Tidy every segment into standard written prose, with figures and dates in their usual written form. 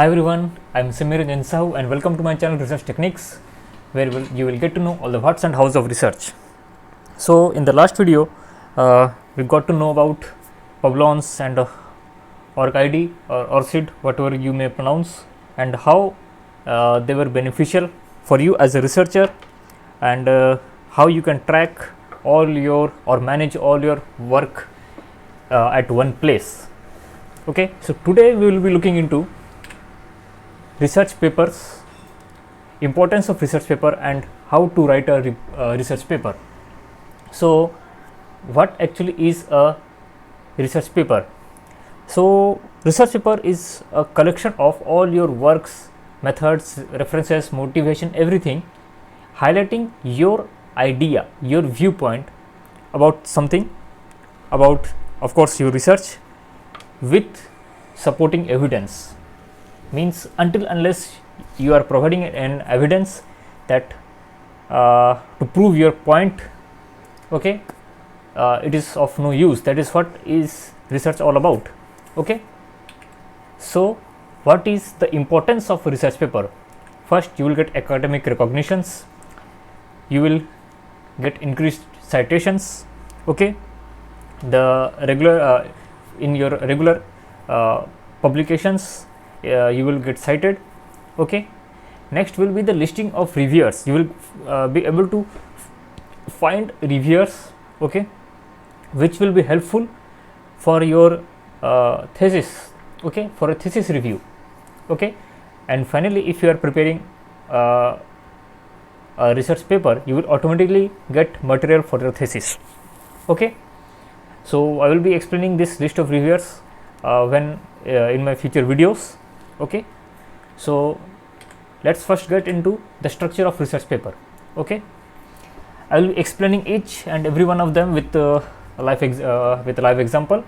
Hi everyone, I'm Samir Sahu and welcome to my channel Research Techniques, where you will get to know all the whats and hows of research. So in the last video, we got to know about Publons and ORCID or ORCID, whatever you may pronounce, and how they were beneficial for you as a researcher, and how you can track all your or manage all your work at one place. Okay, so today we will be looking into research papers, importance of research paper, and how to write a research paper. So what actually is a research paper? So research paper is a collection of all your works, methods, references, motivation, everything, highlighting your idea, your viewpoint about something, about of course your research, with supporting evidence. Means until unless you are providing an evidence that to prove your point, okay, it is of no use. That is what is research all about. Okay, so what is the importance of a research paper? First, you will get academic recognitions, you will get increased citations. Okay, the regular in your regular publications, you will get cited. Okay, next will be the listing of reviewers. You will be able to find reviewers, okay, which will be helpful for your thesis, okay, for a thesis review. Okay, and finally, if you are preparing a research paper, you will automatically get material for your thesis. Okay, so I will be explaining this list of reviewers when in my future videos. Okay, so let's first get into the structure of research paper. Okay, I will be explaining each and every one of them with a live example.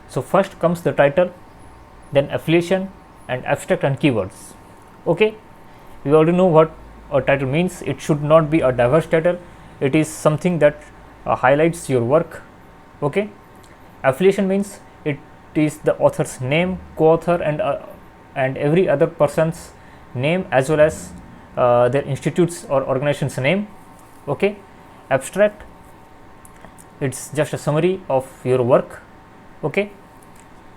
So first comes the title, then affiliation and abstract and keywords. Okay, we already know what a title means. It should not be a diverse title. It is something that highlights your work. Okay, affiliation means it is the author's name, co-author, and every other person's name, as well as their institute's or organization's name. Okay, abstract, it's just a summary of your work. Okay,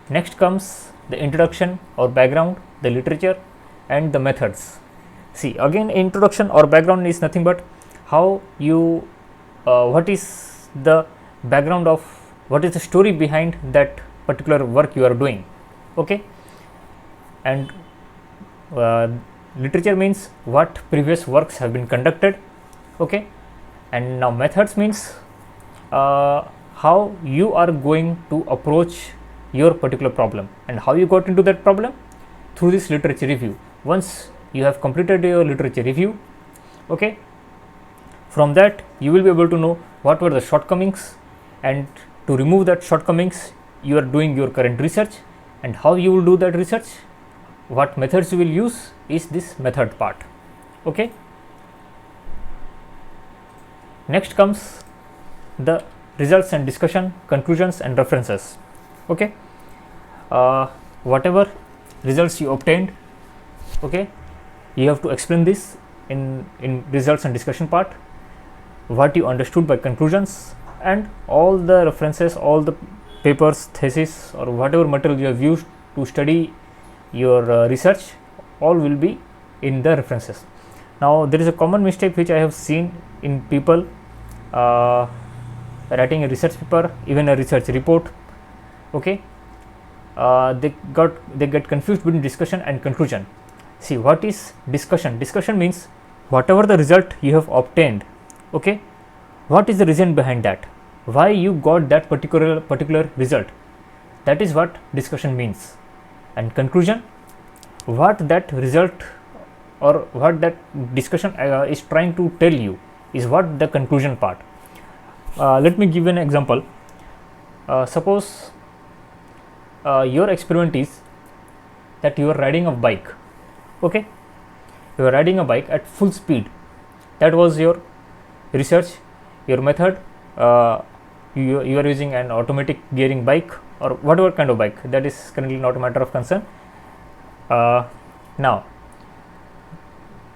next comes the introduction or background, the literature, and the methods. See, again, introduction or background is nothing but how you what is the background of, what is the story behind that particular work you are doing. Okay, and literature means what previous works have been conducted. Okay, and now methods means how you are going to approach your particular problem, and how you got into that problem through this literature review. Once you have completed your literature review, okay, from that you will be able to know what were the shortcomings, and to remove that shortcomings you are doing your current research, and how you will do that research, what methods you will use is this method part. Okay, next comes the results and discussion, conclusions and references. Okay, whatever results you obtained, okay, you have to explain this in results and discussion part, what you understood by conclusions, and all the references, all the papers, thesis, or whatever material you have used to study your research, all will be in the references. Now there is a common mistake which I have seen in people writing a research paper, even a research report. Okay, they get confused between discussion and conclusion. See, what is discussion? Discussion means whatever the result you have obtained, okay, what is the reason behind that, why you got that particular result. That is what discussion means. And conclusion, what that result or what that discussion is trying to tell you, is what the conclusion part. Let me give an example. Suppose your experiment is that you are riding a bike. Okay, you are riding a bike at full speed. That was your research, your method. You are using an automatic gearing bike or whatever kind of bike, that is currently not a matter of concern. Now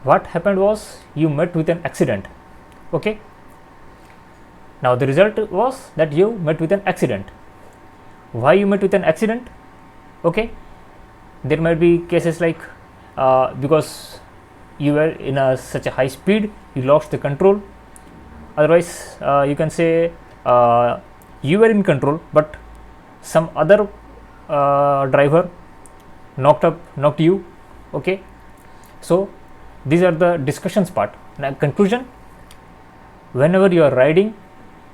what happened was you met with an accident. Okay, now the result was that you met with an accident. Why you met with an accident? Okay, there might be cases like because you were in such a high speed, you lost the control. Otherwise you can say you were in control, but some other driver knocked you. Okay, so these are the discussions part. Now conclusion: whenever you are riding,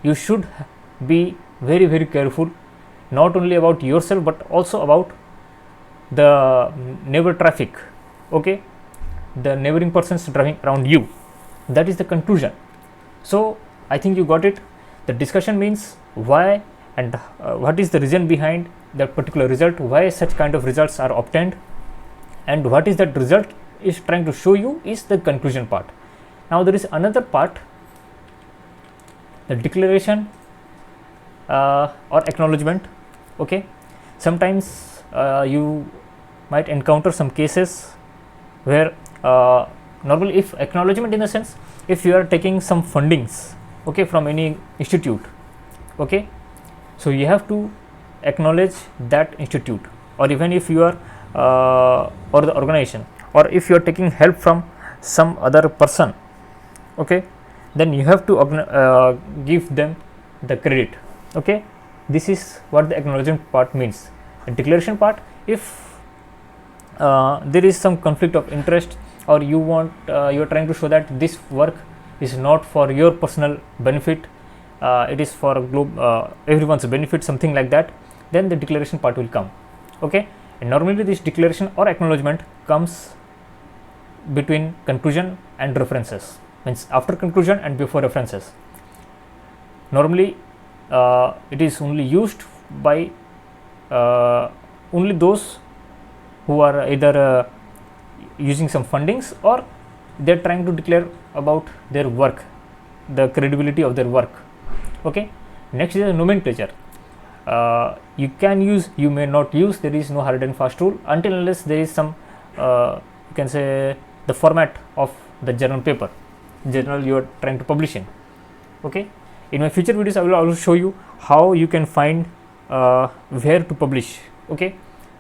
you should be very careful, not only about yourself but also about the neighbor traffic. Okay, the neighboring persons driving around you. That is the conclusion. So I think you got it. The discussion means why and what is the reason behind that particular result, why such kind of results are obtained, and what is that result is trying to show you is the conclusion part. Now there is another part, the declaration or acknowledgement. Okay, sometimes you might encounter some cases where normally, if acknowledgement in the sense, if you are taking some fundings, okay, from any institute, okay, so you have to acknowledge that institute, or even if you are or the organization, or if you are taking help from some other person, okay, then you have to give them the credit. Okay, this is what the acknowledgement part means. The declaration part, if there is some conflict of interest, or you want you are trying to show that this work is not for your personal benefit, it is for everyone's benefit, something like that, then the declaration part will come. Okay, and normally this declaration or acknowledgement comes between conclusion and references, means after conclusion and before references. Normally it is only used by only those who are either using some fundings, or they are trying to declare about their work, the credibility of their work. Okay, next is the nomenclature. You can use, you may not use, there is no hard and fast rule until unless there is some you can say the format of the journal paper, journal you are trying to publish in. Okay, in my future videos I will also show you how you can find where to publish, okay,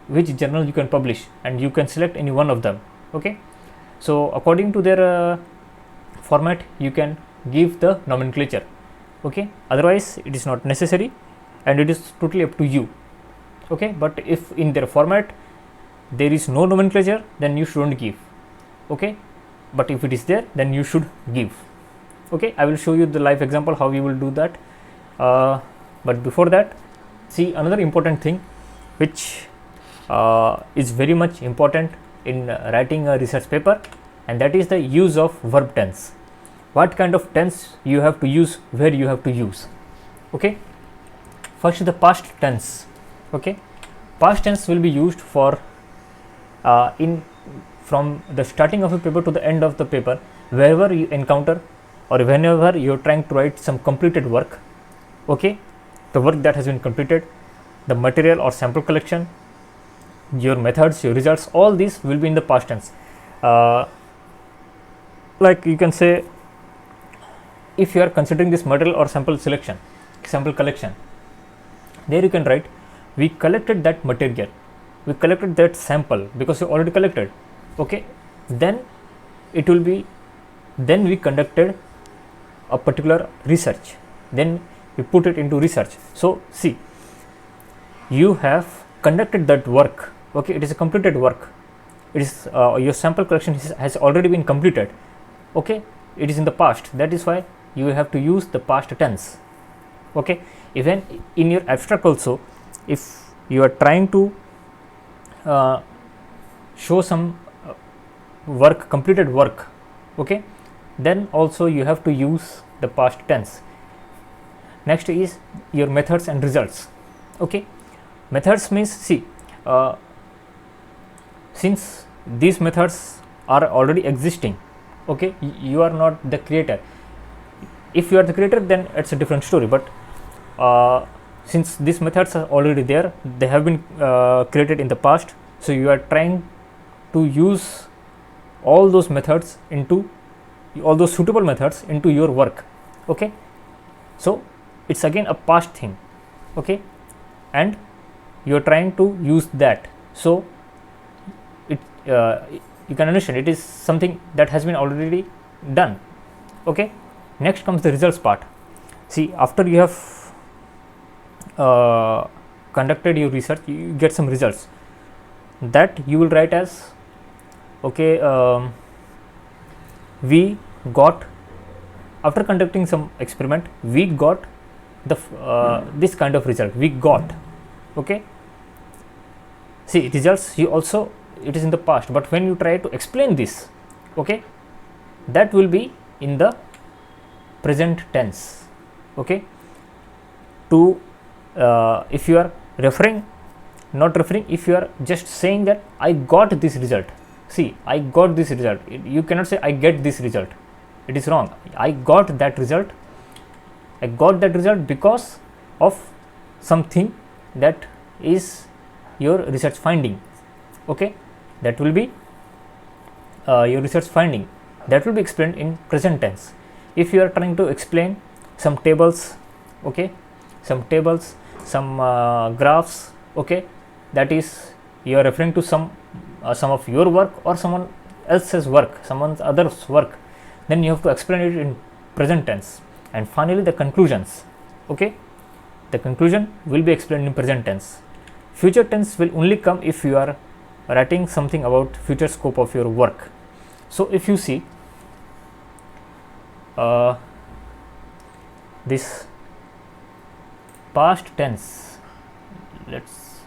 which journal you can publish, and you can select any one of them. Okay, so according to their format you can give the nomenclature. Okay, otherwise it is not necessary and it is totally up to you. Okay, but if in their format there is no nomenclature, then you shouldn't give. Okay, but if it is there, then you should give. Okay, I will show you the live example how you will do that, but before that, see another important thing which is very much important in writing a research paper, and that is the use of verb tense. What kind of tense you have to use, where you have to use. Okay, first the past tense. Okay, past tense will be used for in from the starting of a paper to the end of the paper, wherever you encounter or whenever you are trying to write some completed work. Okay, the work that has been completed, the material or sample collection, your methods, your results, all these will be in the past tense. Like you can say, if you are considering this material or sample selection, sample collection, there you can write, we collected that material, we collected that sample, because you already collected. Okay, then it will be, then we conducted a particular research, then we put it into research. So see, you have conducted that work. Okay, it is a completed work, it is your sample collection has already been completed. Okay, it is in the past, that is why you have to use the past tense. Okay, even in your abstract also, if you are trying to show some work, completed work, okay, then also you have to use the past tense. Next is your methods and results. Okay, methods means, see, since these methods are already existing, okay, you are not the creator. If you are the creator, then it's a different story, but since these methods are already there, they have been created in the past, so you are trying to use all those methods into all those suitable methods into your work. Okay, so it's again a past thing. Okay, and you're trying to use that, so it you can understand it is something that has been already done. Okay, next comes the results part. See, after you have conducted your research, you get some results that you will write as, okay, we got, after conducting some experiment, we got the this kind of result we got. Okay, see, results you also, it is in the past, but when you try to explain this, okay, that will be in the present tense. Okay, to if you are referring, not referring, if you are just saying that I got this result, see, I got this result, you cannot say I get this result, it is wrong. I got that result, I got that result because of something that is your research finding. Okay, that will be your research finding, that will be explained in present tense. If you are trying to explain some tables, okay, some tables, some graphs, okay, that is you are referring to some of your work or someone else's work, someone's other's work, then you have to explain it in present tense. And finally the conclusions. Okay, the conclusion will be explained in present tense. Future tense will only come if you are writing something about future scope of your work. So if you see this past tense, let's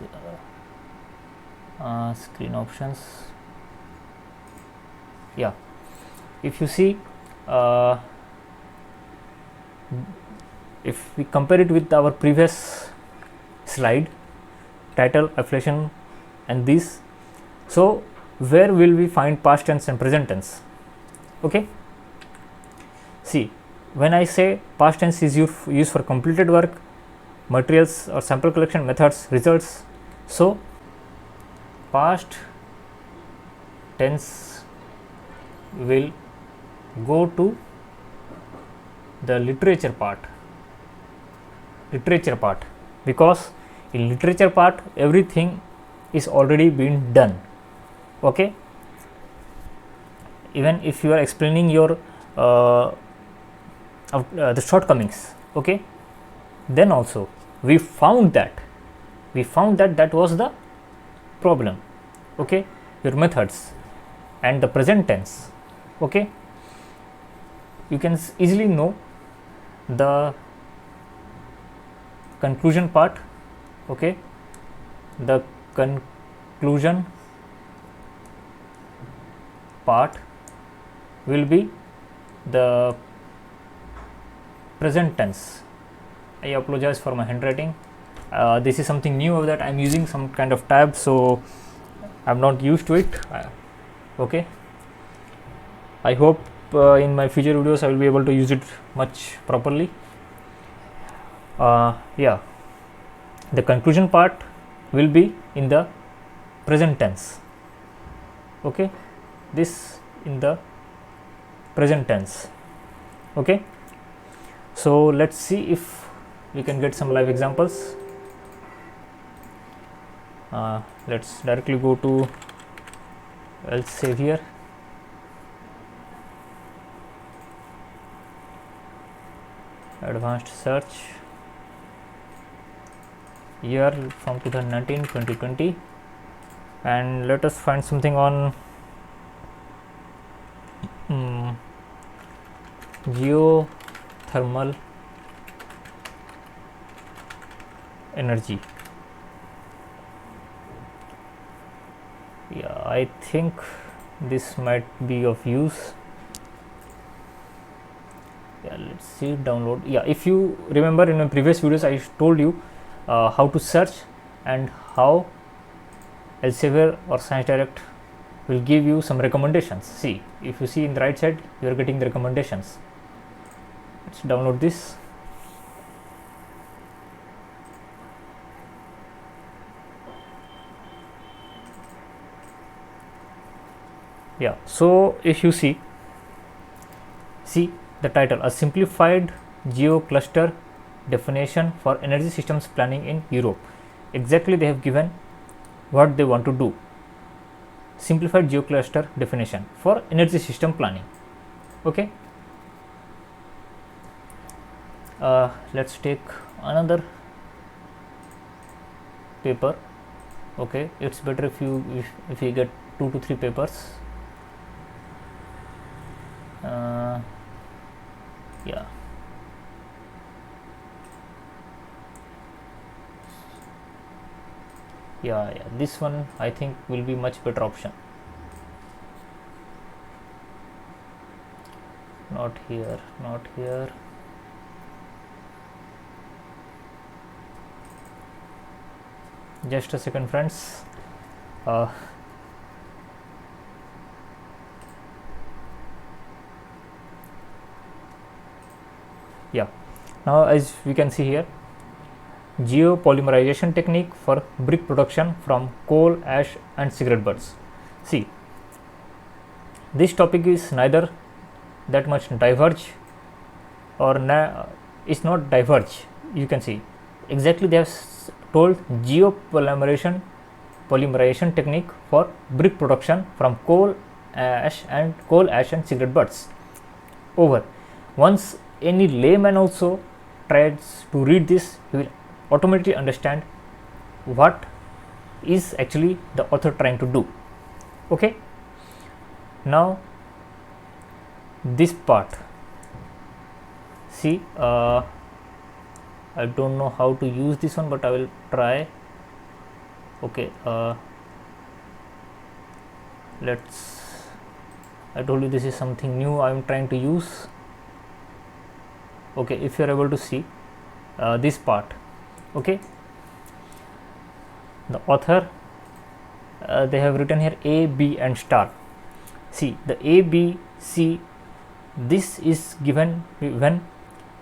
screen options, yeah, if you see if we compare it with our previous slide, title, affiliation and this, so where will we find past tense and present tense? Okay, see, when I say past tense is used for completed work, materials or sample collection, methods, results, so past tense will go to the literature part, because in literature part everything is already been done. Okay, even if you are explaining your the shortcomings, okay, then also we found that that was the problem. Okay, your methods and the present tense. Okay, you can easily know the conclusion part. Okay, the conclusion part will be the present tense. I apologize for my handwriting. This is something new that I am using some kind of tab, so I am not used to it. Okay, I hope in my future videos I will be able to use it much properly. Yeah, the conclusion part will be in the present tense. Okay, this in the present tense. Okay, so let's see if we can get some live examples. Let's directly go to Elsevier. Advanced search, year from 2019 2020, and let us find something on geothermal energy. Yeah, I think this might be of use. Yeah, let's see, download. Yeah, if you remember in my previous videos I told you how to search and how Elsevier or Science Direct will give you some recommendations. See, if you see in the right side, you are getting the recommendations. Let's download this. Yeah, so if you see the title, a simplified geo cluster definition for energy systems planning in Europe. Exactly, they have given what they want to do. Simplified geo cluster definition for energy system planning. Okay, let's take another paper. Okay, it's better if you get 2 to 3 papers. Yeah, this one I think will be much better option. Not here, just a second, friends. Yeah, now as we can see here, geopolymerization technique for brick production from coal, ash and cigarette butts. See, this topic is neither that much diverge or is not diverge. You can see exactly they have told geopolymerization technique for brick production from coal, ash and cigarette butts. Over. Once any layman also tries to read this, he will automatically understand what is actually the author trying to do. Okay, now this part, see, I don't know how to use this one, but I will try. Okay, I told you this is something new I am trying to use. Okay, if you are able to see this part. Okay, the author, they have written here A, B and star. See, the A, B, C, this is given when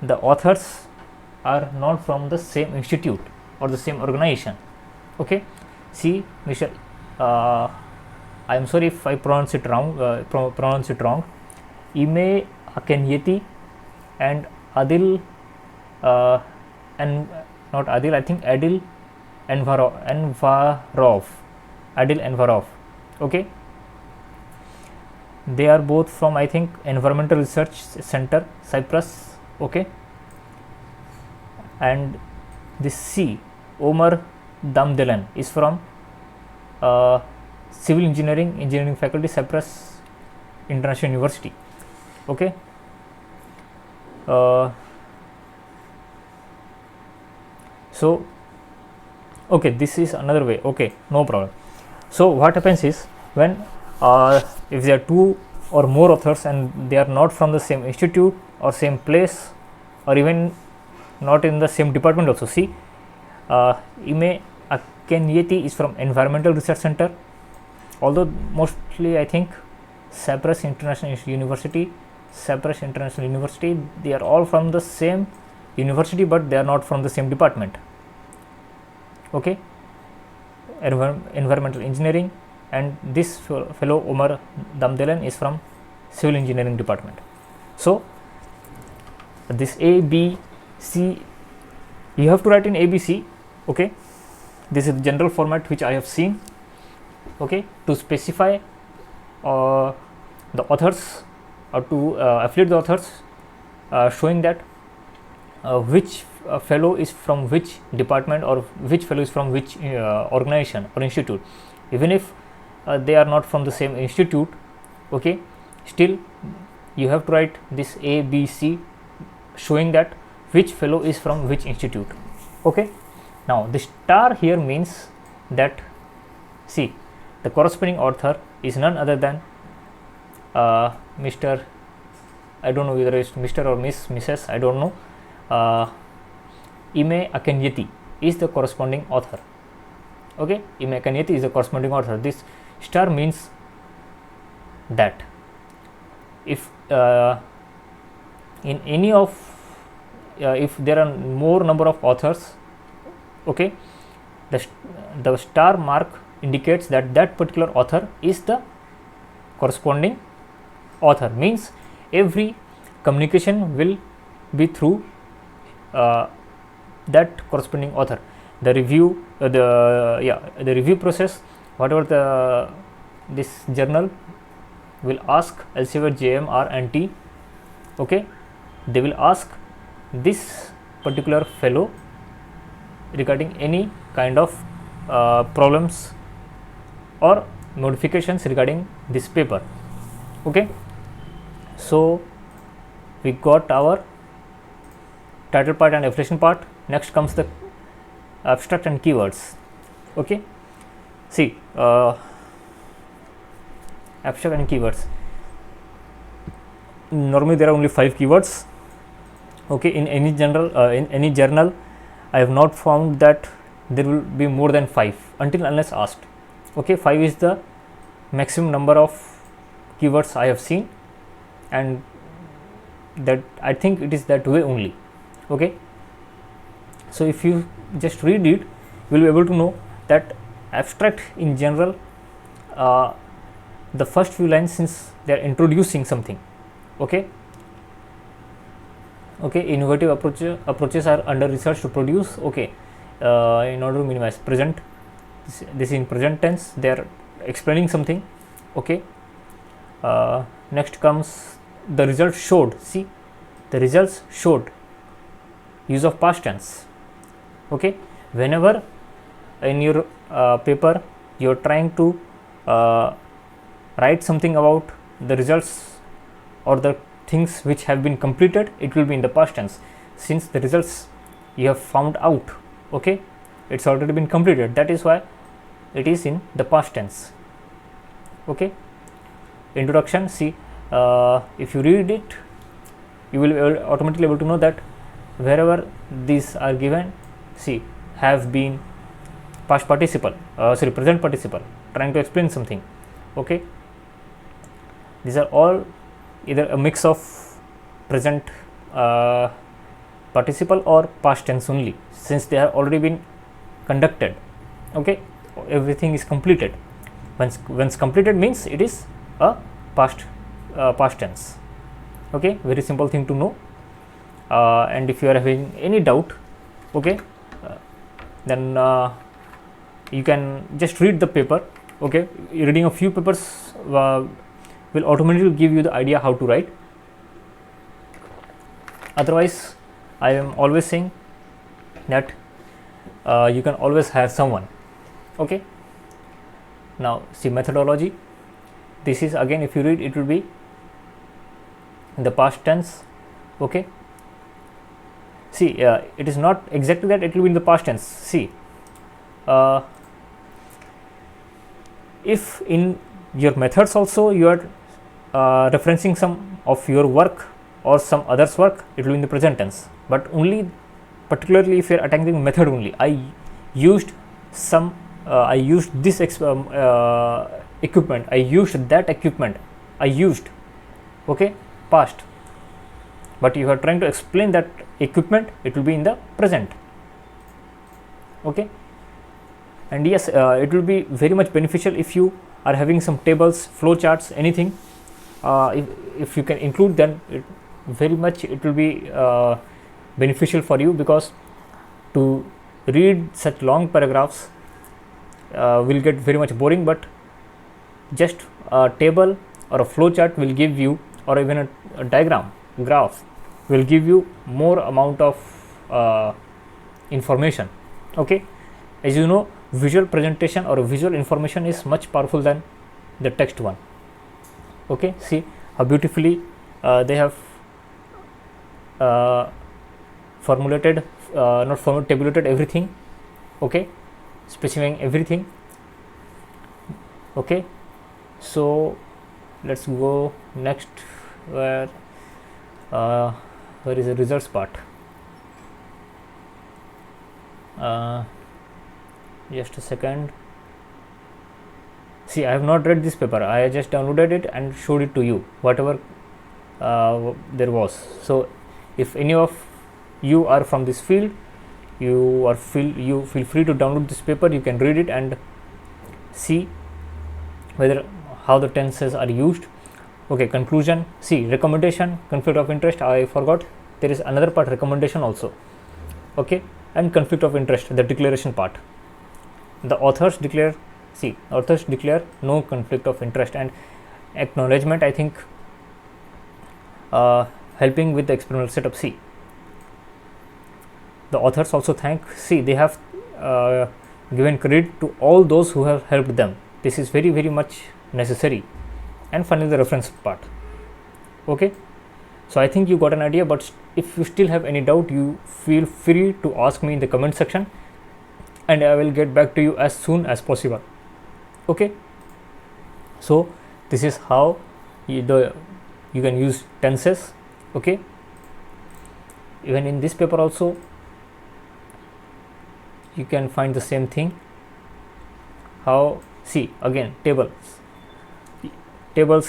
the authors are not from the same institute or the same organization. Okay, see, Mr. I am sorry if I pronounce it wrong. Ime Akenyeti and Adil and not Adil, I think Adil Envarov. Okay, they are both from, I think, Environmental Research Center, Cyprus. Okay, and this C, Omar Damdelen, is from Civil Engineering faculty, Cyprus International University. Okay, so okay, this is another way. Okay, no problem. So what happens is, when if there are 2 or more authors and they are not from the same institute or same place or even not in the same department also. See, Ime Akenyeti is from Environmental Research Center, although mostly I think Cyprus International University, they are all from the same university, but they are not from the same department. Okay, environmental engineering, and this fellow Omar Damdelen is from Civil Engineering department. So this A, B, C, you have to write in ABC. Okay, this is the general format which I have seen. Okay, to specify the authors or to affiliate the authors, showing that which fellow is from which department or which fellow is from which organization or institute. Even if they are not from the same institute, okay, still you have to write this A, B, C, showing that which fellow is from which institute. Okay, now the star here means that, see, the corresponding author is none other than Mr. I don't know whether it's Mr. or Mrs. I don't know. Ime Akenyeti is the corresponding author. Okay, Ime Akenyeti is the corresponding author. This star means that if in any of if there are more number of authors, okay, the star mark indicates that that particular author is the corresponding author, means every communication will be through that corresponding author. The review the review process, whatever this journal will ask Elsevier, JM, R and T, okay, they will ask this particular fellow regarding any kind of problems or modifications regarding this paper. Okay, so we got our title part and affiliation part. Next comes the abstract and keywords. Okay, see, abstract and keywords, normally there are only 5 keywords. Okay, in any journal I have not found that there will be more than 5 until unless asked. Okay, 5 is the maximum number of keywords I have seen, and that I think it is that way only. Okay, so if you just read it, you will be able to know that abstract in general, the first few lines, since they are introducing something, okay, innovative approaches are under research to produce, okay, in order to minimize present, this in present tense, they are explaining something. Okay, next comes the results showed. See, the results showed, use of past tense. Okay, whenever in your paper you are trying to write something about the results or the things which have been completed, it will be in the past tense, since the results you have found out, okay, it's already been completed, that is why it is in the past tense. Okay, introduction, see, if you read it, you will be automatically able to know that wherever these are given, see, have been, past participle, present participle, trying to explain something. Okay, these are all either a mix of present participle or past tense only, since they have already been conducted. Okay, everything is completed. Once completed means it is a past tense. Okay, very simple thing to know. And if you are having any doubt, okay, then you can just read the paper. Okay, reading a few papers will automatically give you the idea how to write. Otherwise, I am always saying that you can always hire someone. Okay, now see, methodology, this is again, if you read, it will be in the past tense. Okay, see, it is not exactly that it will be in the past tense. See, if in your methods also you are referencing some of your work or some others work, it will be in the present tense, but only particularly if you are attacking method only, I used this equipment, I used that equipment, I used, okay, past, but you are trying to explain that equipment, it will be in the present. Okay, and yes, it will be very much beneficial if you are having some tables, flow charts, anything, if you can include, then it will be beneficial for you, because to read such long paragraphs will get very much boring, but just a table or a flow chart will give you, or even a diagram, graph will give you more amount of information. Okay, as you know, visual presentation or visual information is much powerful than the text one. Okay, see how beautifully they have tabulated everything. Okay, specifying everything. Okay, so let's go next, where is the results part. Just a second. See, I have not read this paper, I just downloaded it and showed it to you, whatever there was. So if any of you are from this field, you feel free to download this paper, you can read it and see whether how the tenses are used. Okay, conclusion. See, recommendation, conflict of interest, I forgot. There is another part, recommendation also. Okay, and conflict of interest, the declaration part. The authors declare, see, authors declare no conflict of interest, and acknowledgement, I think, helping with the experimental setup. See, the authors also thank, see, they have given credit to all those who have helped them. This is very, very much necessary. And finally, the reference part. Okay, so I think you got an idea, but if you still have any doubt, you feel free to ask me in the comment section, and I will get back to you as soon as possible. Okay, so this is how you can use tenses. Okay, even in this paper also you can find the same thing. How, see, again, tables,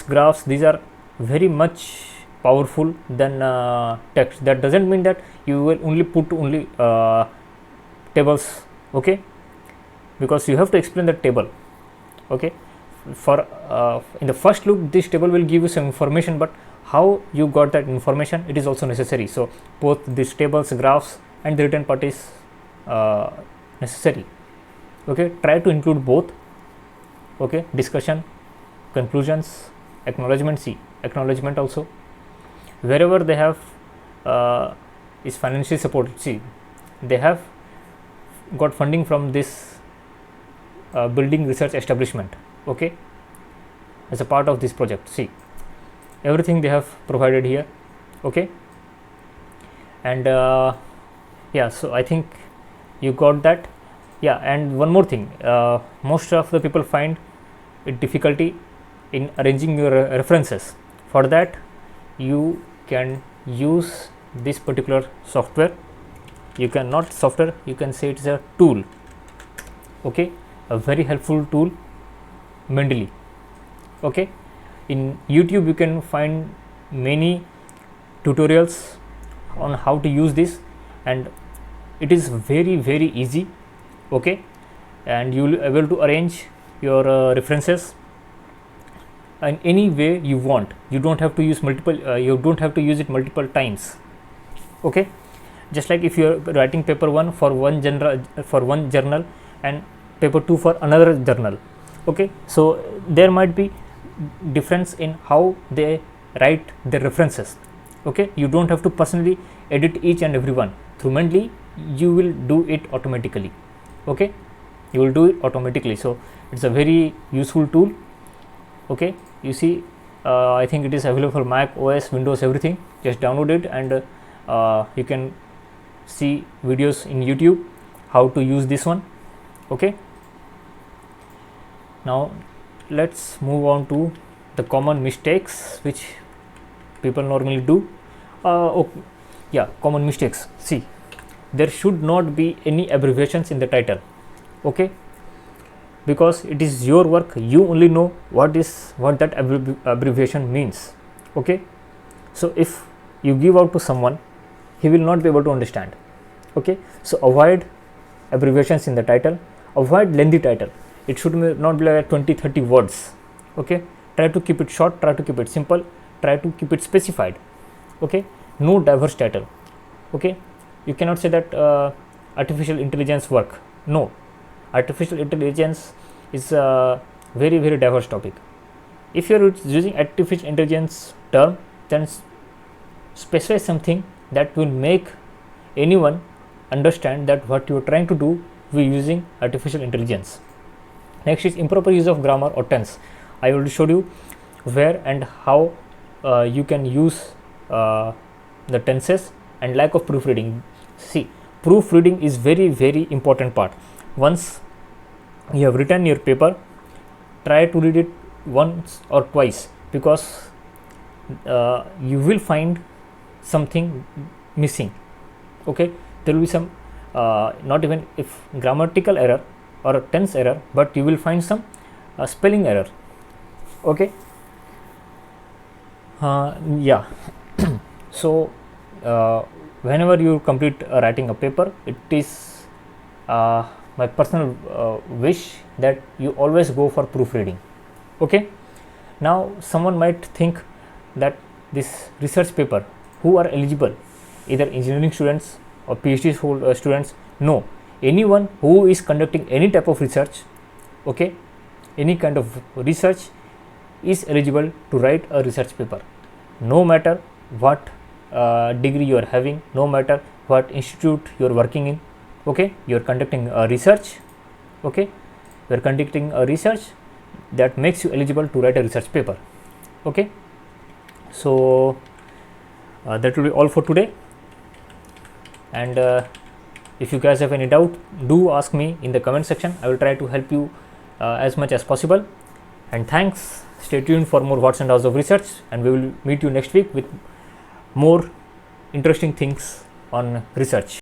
graphs, these are very much powerful than text. That doesn't mean that you will only put tables, okay, because you have to explain the table. Okay, for in the first look, this table will give you some information, but how you got that information, it is also necessary. So both these tables, graphs, and the written part is necessary. Okay, try to include both. Okay, discussion, conclusions, acknowledgement. See, acknowledgement also, wherever they have is financially supported. See, they have got funding from this building research establishment. Okay, as a part of this project. See, everything they have provided here. Okay, and yeah, so I think you got that. Yeah, and one more thing, most of the people find it difficulty in arranging your references. For that, you can use this particular software. You can not software, you can say it's a tool. Okay, a very helpful tool, Mendeley. Okay, in YouTube you can find many tutorials on how to use this, and it is very, very easy. Okay, and you will be able to arrange your references in any way you want. You don't have to use multiple you don't have to use it multiple times. Okay, just like if you are writing paper 1 for one journal and paper 2 for another journal. Okay, so there might be difference in how they write their references. Okay, you don't have to personally edit each and every one. Through Mendeley you will do it automatically. Okay, you will do it automatically. So it's a very useful tool. Okay, you see, I think it is available for Mac OS, Windows, everything. Just download it, and you can see videos in YouTube how to use this one. Okay, now let's move on to the common mistakes which people normally do. Okay, yeah, common mistakes. See, there should not be any abbreviations in the title. Okay, because it is your work, you only know what that abbreviation means. Okay, so if you give out to someone, he will not be able to understand. Okay, so avoid abbreviations in the title, avoid lengthy title. It should not be like 20-30 words. Okay, try to keep it short, try to keep it simple, try to keep it specified. Okay, no diverse title. Okay, you cannot say that artificial intelligence work. No, artificial intelligence is a very, very diverse topic. If you are using artificial intelligence term, then specify something that will make anyone understand that what you are trying to do with using artificial intelligence. Next is improper use of grammar or tense. I already showed you where and how you can use the tenses, and lack of proofreading. See, proofreading is very, very important part. Once you have written your paper, try to read it once or twice, because you will find something missing. Okay, there will be some not even if grammatical error or a tense error, but you will find some spelling error. Okay, yeah. So whenever you complete writing a paper, it is my personal wish that you always go for proofreading. Okay, Now someone might think that this research paper, who are eligible, either engineering students or PhD students? No, anyone who is conducting any type of research, okay, any kind of research is eligible to write a research paper, no matter what degree you are having, no matter what institute you are working in. Okay, you are conducting a research, okay, you are conducting a research that makes you eligible to write a research paper. Okay, so that will be all for today, and if you guys have any doubt, do ask me in the comment section. I will try to help you as much as possible. And thanks. Stay tuned for more What's and How's of Research, and we will meet you next week with more interesting things on research.